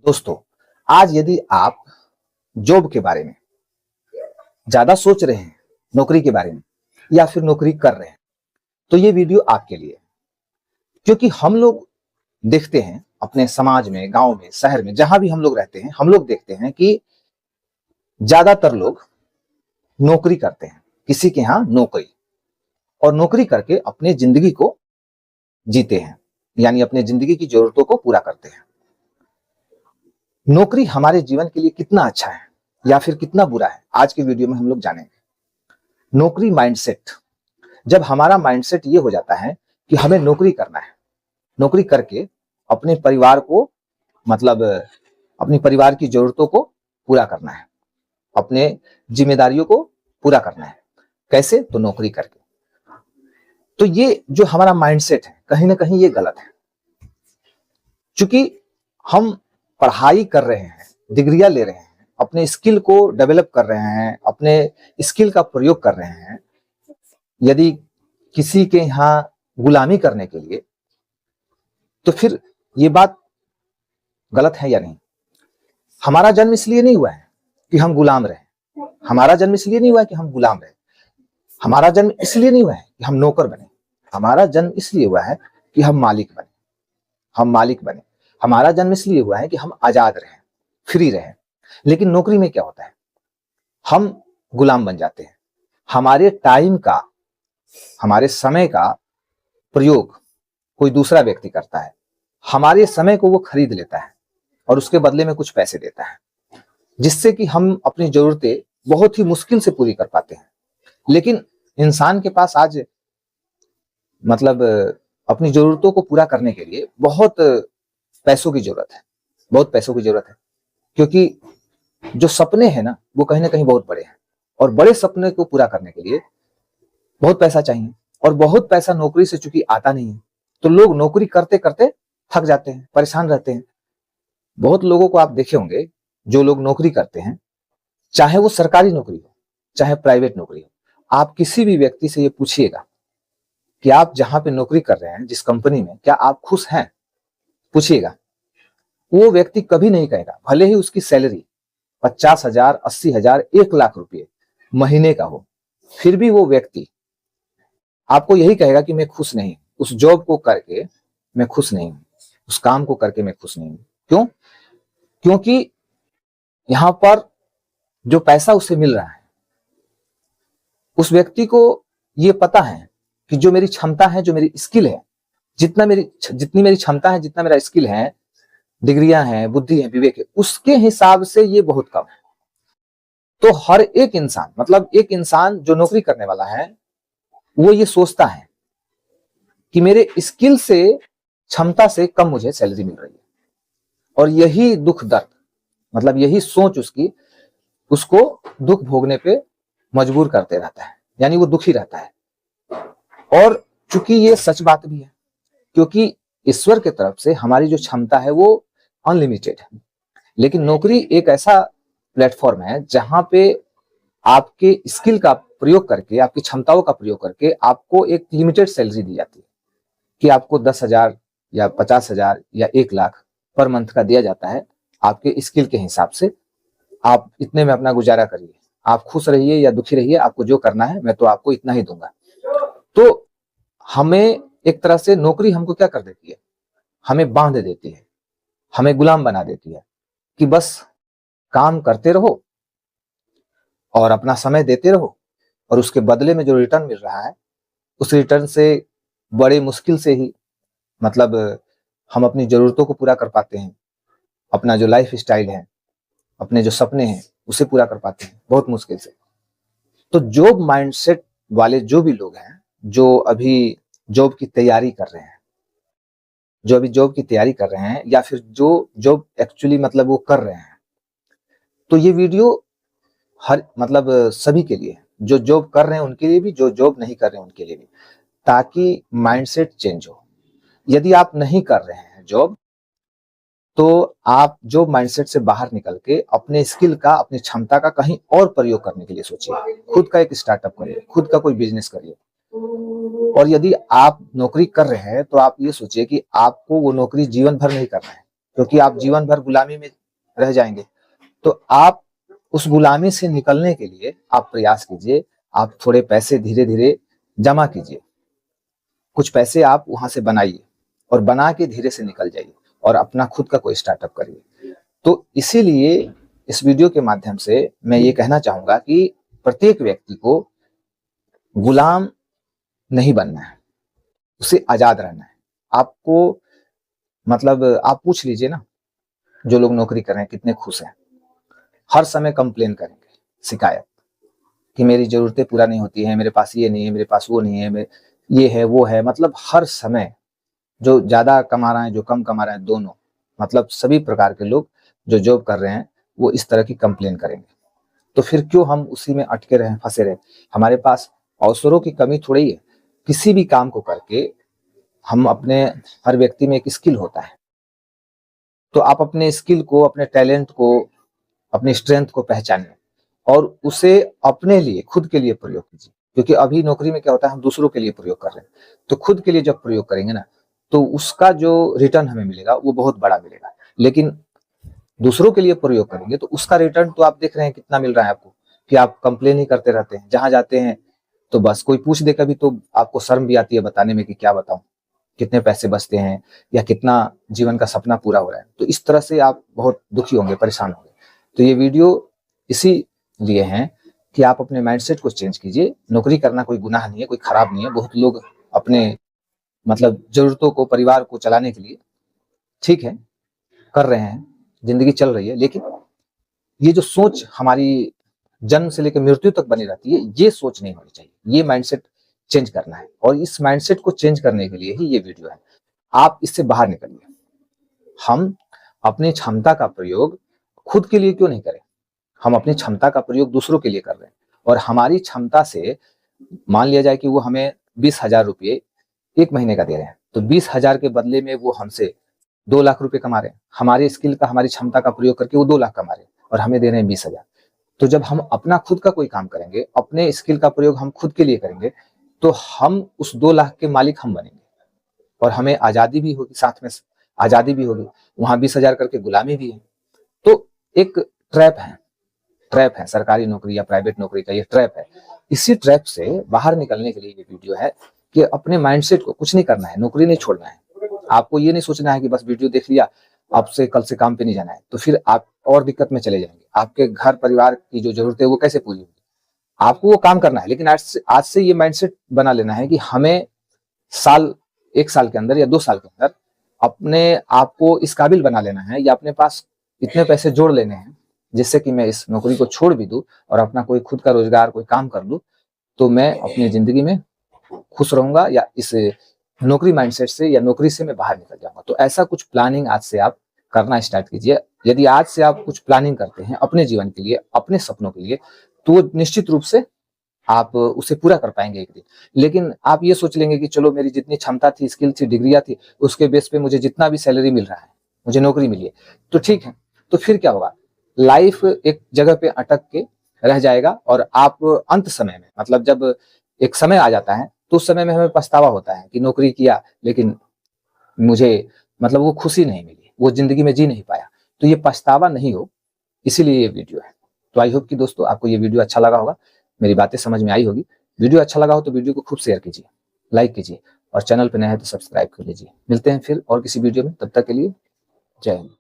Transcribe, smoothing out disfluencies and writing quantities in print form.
दोस्तों, आज यदि आप जॉब के बारे में ज्यादा सोच रहे हैं, नौकरी के बारे में, या फिर नौकरी कर रहे हैं, तो ये वीडियो आपके लिए है। क्योंकि हम लोग देखते हैं अपने समाज में, गांव में, शहर में, जहां भी हम लोग रहते हैं, हम लोग देखते हैं कि ज्यादातर लोग नौकरी करते हैं, किसी के यहाँ नौकरी, और नौकरी करके अपने जिंदगी को जीते हैं, यानी अपने जिंदगी की जरूरतों को पूरा करते हैं। नौकरी हमारे जीवन के लिए कितना अच्छा है या फिर कितना बुरा है, आज के वीडियो में हम लोग जानेंगे। नौकरी माइंडसेट, जब हमारा माइंडसेट ये हो जाता है कि हमें नौकरी करना है, नौकरी करके अपने परिवार को, मतलब अपनी परिवार की जरूरतों को पूरा करना है, अपने जिम्मेदारियों को पूरा करना है। कैसे? तो नौकरी करके। तो ये जो हमारा माइंडसेट है, कहीं ना कहीं ये गलत है। क्योंकि हम पढ़ाई कर रहे हैं, डिग्रियां ले रहे हैं, अपने स्किल को डेवलप कर रहे हैं, अपने स्किल का प्रयोग कर रहे हैं, यदि किसी के यहाँ गुलामी करने के लिए, तो फिर ये बात गलत है या नहीं? हमारा जन्म इसलिए नहीं हुआ है कि हम गुलाम रहे, हमारा जन्म इसलिए नहीं हुआ है कि हम गुलाम रहे, हमारा जन्म इसलिए नहीं हुआ है कि हम नौकर बने, हमारा जन्म इसलिए हुआ है कि हम मालिक बने, हम मालिक बने। हमारा जन्म इसलिए हुआ है कि हम आजाद रहें, फ्री रहें। लेकिन नौकरी में क्या होता है? हम गुलाम बन जाते हैं। हमारे टाइम का, हमारे समय का प्रयोग कोई दूसरा व्यक्ति करता है, हमारे समय को वो खरीद लेता है और उसके बदले में कुछ पैसे देता है, जिससे कि हम अपनी जरूरतें बहुत ही मुश्किल से पूरी कर पाते हैं। लेकिन इंसान के पास आज मतलब अपनी जरूरतों को पूरा करने के लिए बहुत पैसों की जरूरत है, बहुत पैसों की जरूरत है। क्योंकि जो सपने हैं ना, वो कहीं ना कहीं बहुत बड़े हैं, और बड़े सपने को पूरा करने के लिए बहुत पैसा चाहिए, और बहुत पैसा नौकरी से चूंकि आता नहीं है, तो लोग नौकरी करते करते थक जाते हैं, परेशान रहते हैं। बहुत लोगों को आप देखे होंगे, जो लोग नौकरी करते हैं, चाहे वो सरकारी नौकरी हो, चाहे प्राइवेट नौकरी हो, आप किसी भी व्यक्ति से ये पूछिएगा कि आप जहां पे नौकरी कर रहे हैं, जिस कंपनी में, क्या आप खुश हैं? पूछिएगा, वो व्यक्ति कभी नहीं कहेगा, भले ही उसकी सैलरी 50,000, 80,000, 1,00,000 रुपये महीने का हो, फिर भी वो व्यक्ति आपको यही कहेगा कि मैं खुश नहीं, उस जॉब को करके मैं खुश नहीं हूं, उस काम को करके मैं खुश नहीं हूं। क्यों? क्योंकि यहां पर जो पैसा उसे मिल रहा है, उस व्यक्ति को ये पता है कि जो मेरी क्षमता है, जो मेरी स्किल है, जितनी मेरी क्षमता है, जितना मेरा स्किल है, डिग्रियां हैं, बुद्धि है, विवेक है, उसके हिसाब से ये बहुत कम है। तो हर एक इंसान, मतलब एक इंसान जो नौकरी करने वाला है, वो ये सोचता है कि मेरे स्किल से, क्षमता से कम मुझे सैलरी मिल रही है, और यही दुख दर्द, मतलब यही सोच उसको दुख भोगने पे मजबूर करते रहता है, यानी वो दुखी रहता है। और चूंकि ये सच बात भी है, क्योंकि ईश्वर की तरफ से हमारी जो क्षमता है वो अनलिमिटेड है। लेकिन नौकरी एक ऐसा प्लेटफॉर्म है जहां पे आपके स्किल का प्रयोग करके, आपकी क्षमताओं का प्रयोग करके आपको एक लिमिटेड सैलरी दी जाती है, कि आपको 10,000 या 50,000 या 1,00,000 पर मंथ का दिया जाता है, आपके स्किल के हिसाब से। आप इतने में अपना गुजारा करिए, आप खुश रहिए या दुखी रहिए, आपको जो करना है मैं तो आपको इतना ही दूंगा। तो हमें एक तरह से नौकरी हमको क्या कर देती है? हमें बांध देती है, हमें गुलाम बना देती है, कि बस काम करते रहो और अपना समय देते रहो, और उसके बदले में जो रिटर्न मिल रहा है, उस रिटर्न से बड़े मुश्किल से ही, मतलब हम अपनी जरूरतों को पूरा कर पाते हैं, अपना जो लाइफ स्टाइल है, अपने जो सपने हैं, उसे पूरा कर पाते हैं बहुत मुश्किल से। तो जॉब माइंडसेट वाले जो भी लोग हैं, जो अभी जॉब की तैयारी कर रहे हैं, जो अभी जॉब की तैयारी कर रहे हैं, या फिर जो जॉब एक्चुअली मतलब वो कर रहे हैं, तो ये वीडियो हर मतलब सभी के लिए, जो जॉब कर रहे हैं उनके लिए भी, जो जॉब नहीं कर रहे हैं उनके लिए भी, ताकि माइंडसेट चेंज हो। यदि आप नहीं कर रहे हैं जॉब, तो आप जॉब माइंडसेट से बाहर निकल के अपने स्किल का, अपनी क्षमता का कहीं और प्रयोग करने के लिए सोचिए। खुद का एक स्टार्टअप करिए, खुद का कोई बिजनेस करिए। और यदि आप नौकरी कर रहे हैं, तो आप ये सोचिए कि आपको वो नौकरी जीवन भर नहीं करना है, क्योंकि आप जीवन भर गुलामी में रह जाएंगे। तो आप उस गुलामी से निकलने के लिए आप प्रयास कीजिए, आप थोड़े पैसे धीरे धीरे जमा कीजिए, कुछ पैसे आप वहां से बनाइए और बना के धीरे से निकल जाइए और अपना खुद का कोई स्टार्टअप करिए। तो इसीलिए इस वीडियो के माध्यम से मैं ये कहना चाहूंगा कि प्रत्येक व्यक्ति को गुलाम नहीं बनना है, उसे आजाद रहना है। आपको मतलब आप पूछ लीजिए ना, जो लोग नौकरी कर रहे हैं कितने खुश हैं। हर समय कंप्लेन करेंगे, शिकायत कि मेरी जरूरतें पूरा नहीं होती हैं, मेरे पास ये नहीं है, मेरे पास वो नहीं है, ये है वो है। मतलब हर समय जो ज्यादा कमा रहे हैं, जो कम कमा रहे हैं, दोनों मतलब सभी प्रकार के लोग जो जॉब कर रहे हैं वो इस तरह की कंप्लेन करेंगे। तो फिर क्यों हम उसी में अटके रहे, फंसे रहे। हमारे पास अवसरों की कमी थोड़ी है। किसी भी काम को करके हम अपने, हर व्यक्ति में एक स्किल होता है, तो आप अपने स्किल को, अपने टैलेंट को, अपनी स्ट्रेंथ को पहचानिए और उसे अपने लिए, खुद के लिए प्रयोग कीजिए। क्योंकि अभी नौकरी में क्या होता है, हम दूसरों के लिए प्रयोग कर रहे हैं। तो खुद के लिए जब प्रयोग करेंगे ना, तो उसका जो रिटर्न हमें मिलेगा वो बहुत बड़ा मिलेगा। लेकिन दूसरों के लिए प्रयोग करेंगे तो उसका रिटर्न तो आप देख रहे हैं कितना मिल रहा है आपको, कि आप कंप्लेन ही करते रहते हैं। जहां जाते हैं तो बस कोई पूछ दे कभी तो आपको शर्म भी आती है बताने में कि क्या बताऊं, कितने पैसे बचते हैं या कितना जीवन का सपना पूरा हो रहा है। तो इस तरह से आप बहुत दुखी होंगे, परेशान होंगे। तो ये वीडियो इसी लिए है कि आप अपने माइंडसेट को चेंज कीजिए। नौकरी करना कोई गुनाह नहीं है, कोई खराब नहीं है। बहुत लोग अपने मतलब जरूरतों को, परिवार को चलाने के लिए ठीक है कर रहे हैं, जिंदगी चल रही है। लेकिन ये जो सोच हमारी जन्म से लेकर मृत्यु तक बनी रहती है, ये सोच नहीं होनी चाहिए। ये माइंडसेट चेंज करना है और इस माइंडसेट को चेंज करने के लिए ही ये वीडियो है। आप इससे बाहर निकलिए। हम अपनी क्षमता का प्रयोग खुद के लिए क्यों नहीं करें, हम अपनी क्षमता का प्रयोग दूसरों के लिए कर रहे हैं। और हमारी क्षमता से मान लिया जाए कि वो हमें 20,000 रुपये एक महीने का दे रहे हैं, तो 20,000 के बदले में वो हमसे 2 लाख रुपए कमा रहे हैं। हमारे स्किल का, हमारी क्षमता का प्रयोग करके वो 2 लाख कमा रहे हैं और हमें दे रहे हैं 20,000। तो जब हम अपना खुद का कोई काम करेंगे, अपने स्किल का प्रयोग हम खुद के लिए करेंगे, तो हम उस 2 लाख के मालिक हम बनेंगे और हमें आजादी भी होगी, साथ में आजादी भी होगी। वहां 20,000 करके गुलामी भी है। तो एक ट्रैप है सरकारी नौकरी या प्राइवेट नौकरी का, ये ट्रैप है। इसी ट्रैप से बाहर निकलने के लिए ये वीडियो है कि अपने माइंडसेट को, कुछ नहीं करना है, नौकरी नहीं छोड़ना है। आपको ये नहीं सोचना है कि बस वीडियो देख लिया, आपसे कल से काम पे नहीं जाना है, तो फिर आप और दिक्कत में चले जाएंगे। आपके घर परिवार की जो जरूरत है वो कैसे पूरी होगी। आपको वो काम करना है, लेकिन आज से ये माइंडसेट बना लेना है कि हमें साल, 1 साल के अंदर या 2 साल के अंदर अपने आप को इस काबिल बना लेना है, या अपने पास इतने पैसे जोड़ लेने हैं जिससे कि मैं इस नौकरी को छोड़ भी दूं और अपना कोई खुद का रोजगार, कोई काम कर लूं, तो मैं अपनी जिंदगी में खुश रहूंगा, या इस नौकरी माइंडसेट से या नौकरी से मैं बाहर निकल जाऊंगा। तो ऐसा कुछ प्लानिंग आज से आप करना स्टार्ट कीजिए। यदि आज से आप कुछ प्लानिंग करते हैं अपने जीवन के लिए, अपने सपनों के लिए, तो निश्चित रूप से आप उसे पूरा कर पाएंगे एक दिन। लेकिन आप ये सोच लेंगे कि चलो मेरी जितनी क्षमता थी, स्किल थी, डिग्रियां थी, उसके बेस पे मुझे जितना भी सैलरी मिल रहा है, मुझे नौकरी मिली है, तो ठीक है। तो फिर क्या होगा, लाइफ एक जगह पे अटक के रह जाएगा और आप अंत समय में, मतलब जब एक समय आ जाता है तो उस समय में हमें पछतावा होता है कि नौकरी किया लेकिन मुझे मतलब वो खुशी नहीं मिली, वो जिंदगी में जी नहीं पाया। तो ये पछतावा नहीं हो, इसीलिए ये वीडियो है। तो आई होप कि दोस्तों आपको ये वीडियो अच्छा लगा होगा, मेरी बातें समझ में आई होगी। वीडियो अच्छा लगा हो तो वीडियो को खूब शेयर कीजिए, लाइक कीजिए और चैनल पर नए हैं तो सब्सक्राइब कर लीजिए। मिलते हैं फिर और किसी वीडियो में, तब तक के लिए जय हिंद।